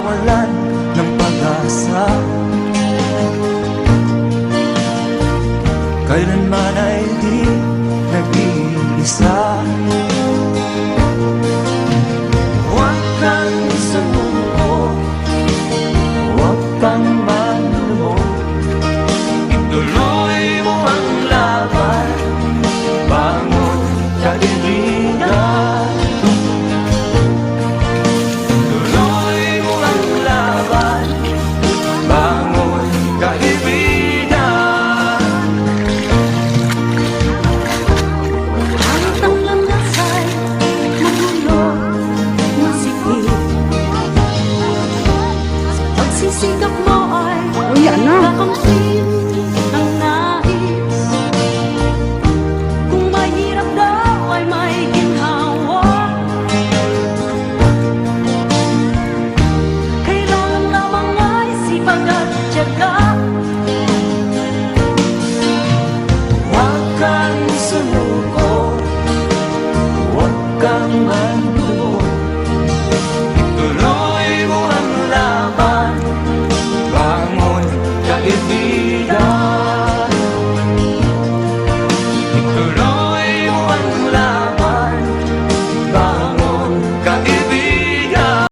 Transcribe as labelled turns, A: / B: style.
A: Walan ng pag-asa, kailanman ay di nag-iisa. Huwag kang sumuko, huwag kang manlumog, ituloy mo ang laban, bangon kaibigan. Tuloy mo ang laban, bangon kaibigan.
B: Kahit ang landas ay magulo, masikip, sa pagsisikap mo ay kakampi.